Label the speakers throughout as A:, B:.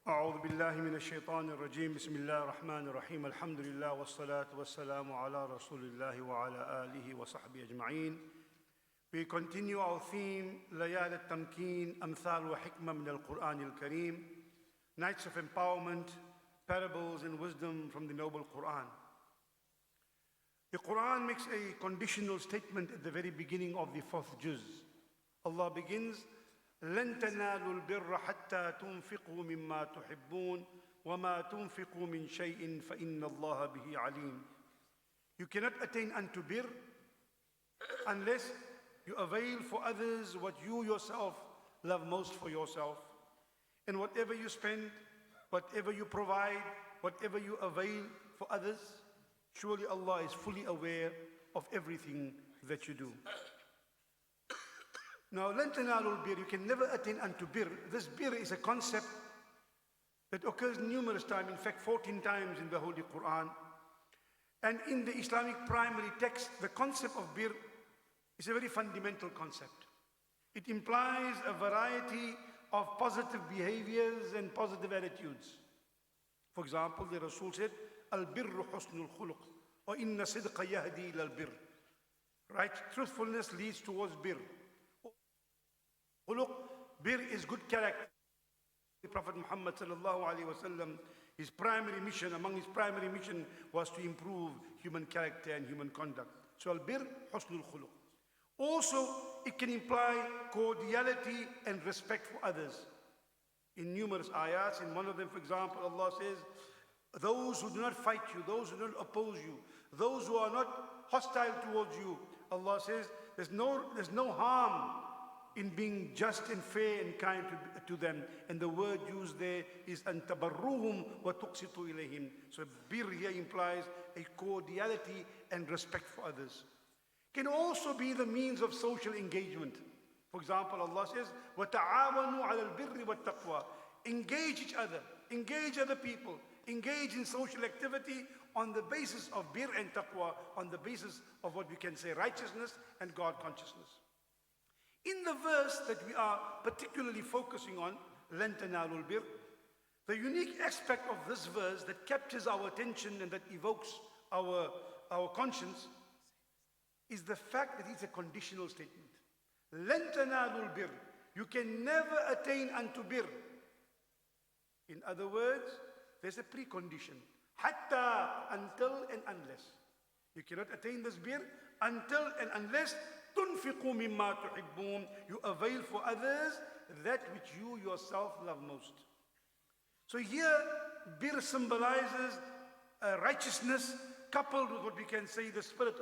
A: أعوذ بالله من الشيطان الرجيم بسم الله الرحمن الرحيم الحمد لله والصلاة والسلام على رسول الله وعلى آله وصحبه أجمعين. We continue our theme ليالي التمكين أمثال وحكمة من القرآن الكريم, nights of empowerment, parables and wisdom from the noble Quran. The Quran makes a conditional statement at the very beginning of the fourth juz. Allah begins, لن تنالوا البر حتى تنفقوا مما تحبون وما تنفقوا من شيء فإن الله به عليم. You cannot attain unto bir unless you avail for others what you yourself love most for yourself. And whatever you spend, whatever you provide, whatever you avail for others, surely Allah is fully aware of everything that you do. Now, لن تنالوا البر, you can never attain unto bir. This bir is a concept that occurs numerous times, in fact 14 times in the Holy Quran. And in the Islamic primary text, the concept of bir is a very fundamental concept. It implies a variety of positive behaviors and positive attitudes. For example, the Rasul said, Al-birru husnul khuluq, wa inna sidqa yahdi ila al-bir. Right? Truthfulness leads towards bir. Khuluq, bir is good character. The Prophet Muhammad sallallahu alaihi wasallam, his primary mission, among his primary mission was to improve human character and human conduct. So al-bir, husnul khuluq. Also, it can imply cordiality and respect for others. In numerous ayats, in one of them, for example, Allah says, those who do not fight you, those who do not oppose you, those who are not hostile towards you, Allah says, there's no harm in being just and fair and kind to them. And the word used there is أَن تَبَرُّهُمْ وَتُقْسِطُوا إِلَيْهِمْ. So bir here implies a cordiality and respect for others. Can also be the means of social engagement. For example, Allah says, وَتَعَاوَنُوا عَلَى الْبِرِّ وَالتَّقْوَى. Engage each other, engage other people, engage in social activity on the basis of bir and taqwa, on the basis of what we can say righteousness and God consciousness. In the verse that we are particularly focusing on, لَن تَنَالُوا الْبِرِّ, the unique aspect of this verse that captures our attention and that evokes our conscience is the fact that it's a conditional statement. لَن تَنَالُوا الْبِرِّ, you can never attain unto bir. In other words, there's a precondition. حَتَّى, until and unless. You cannot attain this bir until and unless تُنْفِقُوا مِمَّا تُحِبُّونَ, you avail for others that which you yourself love most. So here, bir symbolizes righteousness coupled with what we can say the spirit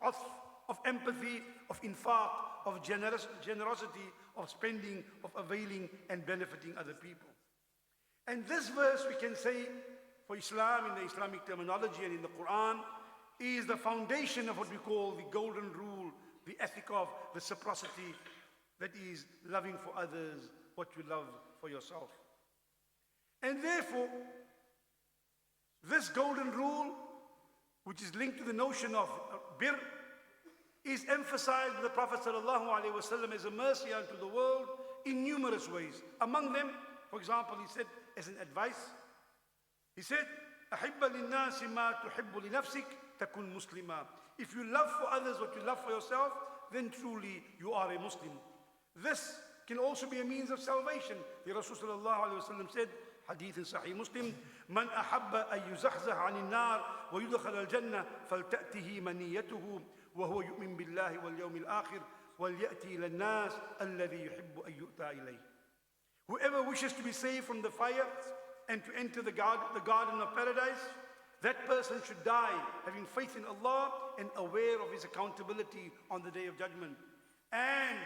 A: of empathy, of infaq, of generosity, of spending, of availing and benefiting other people. And this verse we can say for Islam in the Islamic terminology and in the Quran is the foundation of what we call the golden rule, the ethic of reciprocity, that is loving for others what you love for yourself. And therefore, this golden rule, which is linked to the notion of bir, is emphasized by the Prophet ﷺ as a mercy unto the world in numerous ways. Among them, for example, he said as an advice, he said, أَحِبَّ لِلنَّاسِ مَا تُحِبُّ لِنَفْسِكَ تَكُنْ مُسْلِمًا. If you love for others what you love for yourself, then truly you are a Muslim. This can also be a means of salvation. The Rasul ﷺ said, hadith in Sahih Muslim, من أحب أن يزحزح عن النار ويدخل الجنة فلتأته منيته وهو يؤمن بالله واليوم الآخر وليأتي إلى الناس الذي يحب أن يؤتى إليه. Whoever wishes to be saved from the fire and to enter the garden of paradise, that person should die having faith in Allah and aware of his accountability on the day of judgment. And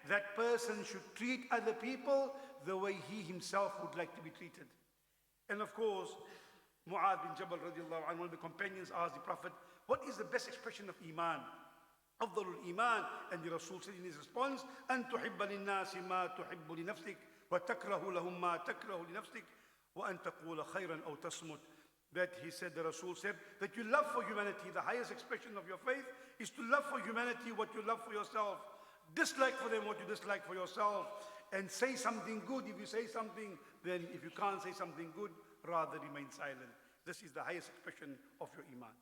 A: that person should treat other people the way he himself would like to be treated. And of course, Mu'adh bin Jabal radiallahu anhu, one of the companions, asked the Prophet, what is the best expression of Iman? Afdalul Iman. And the Rasul said in his response, أن تحب للناس ما تحب لنفسك وتكره لهم ما تكره لنفسك وأن تقول خيرا أو تصمت. That he said, the Rasul said, that you love for humanity, the highest expression of your faith is to love for humanity what you love for yourself. Dislike for them what you dislike for yourself. and say something good. If you say something, then if you can't say something good, rather remain silent. This is the highest expression of your iman.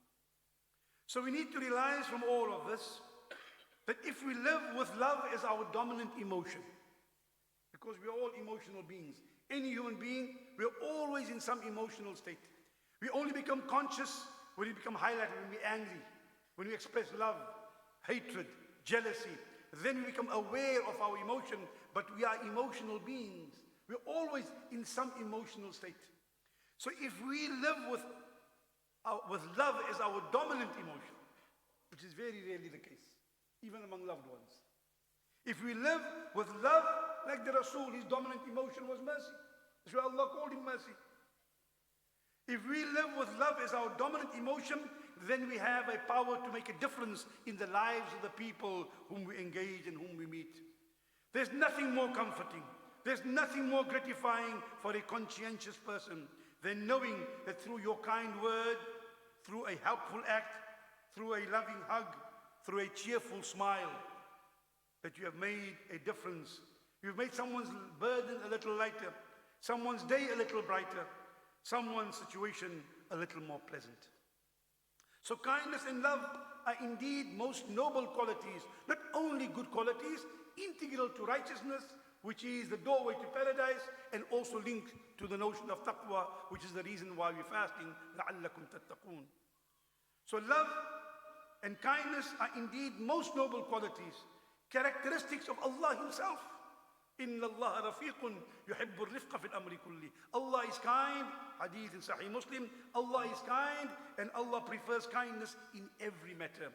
A: So we need to realize from all of this that if we live with love as our dominant emotion, because we are all emotional beings. Any human being, we're always in some emotional state. We only become conscious when we become highlighted, when we're angry, when we express love, hatred, jealousy. Then we become aware of our emotion, but we are emotional beings. We're always in some emotional state. So if we live with love as our dominant emotion, which is very rarely the case, even among loved ones. If we live with love, like the Rasul, his dominant emotion was mercy. That's why Allah called him mercy. If we live with love as our dominant emotion, then we have a power to make a difference in the lives of the people whom we engage and whom we meet. There's nothing more comforting, there's nothing more gratifying for a conscientious person than knowing that through your kind word, through a helpful act, through a loving hug, through a cheerful smile, that you have made a difference. You've made someone's burden a little lighter, someone's day a little brighter, someone's situation a little more pleasant. So kindness and love are indeed most noble qualities, not only good qualities, integral to righteousness, which is the doorway to paradise, and also linked to the notion of taqwa, which is the reason why we're fasting, لَعَلَّكُمْ تَتَّقُونَ. So love and kindness are indeed most noble qualities, characteristics of Allah Himself. إِنَّ اللَّهَ رَفِيقٌ يُحِبُّ الرِّفْقَ فِي الْأَمْرِ كُلِّهِ. Allah is kind, hadith in Sahih Muslim, Allah is kind and Allah prefers kindness in every matter.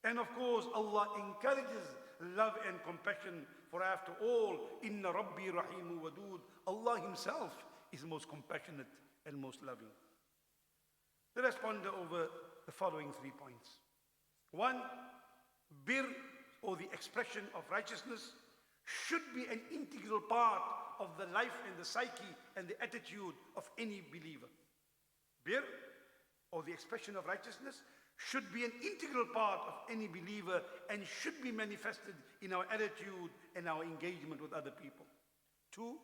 A: And of course, Allah encourages love and compassion, for after all, إِنَّ رَبِّي رَحِيمٌ وَدُودٌ. Allah Himself is most compassionate and most loving. Let us ponder over the following 3 points. 1, bir, or the expression of righteousness, should be an integral part of the life and the psyche and the attitude of any believer. Bir, or the expression of righteousness, should be an integral part of any believer and should be manifested in our attitude and our engagement with other people. 2,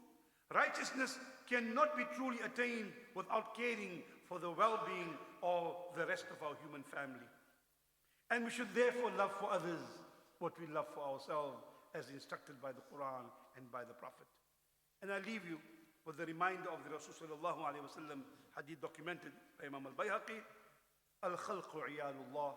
A: righteousness cannot be truly attained without caring for the well-being of the rest of our human family. And we should therefore love for others what we love for ourselves, as instructed by the Quran and by the Prophet. And I leave you with the reminder of the Rasul sallallahu alayhi wa sallam hadith documented by Imam al-Bayhaqi, الخلق عيال الله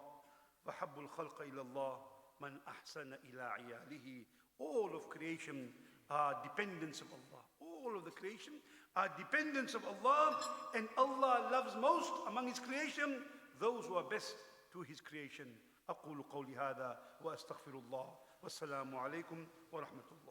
A: وحب الخلق إلى الله من أحسن إلى عياله. All of creation are dependents of Allah. All of the creation are dependents of Allah, and Allah loves most among His creation those who are best to His creation. أقول قولي هذا وأستغفر الله والسلام عليكم ورحمة الله.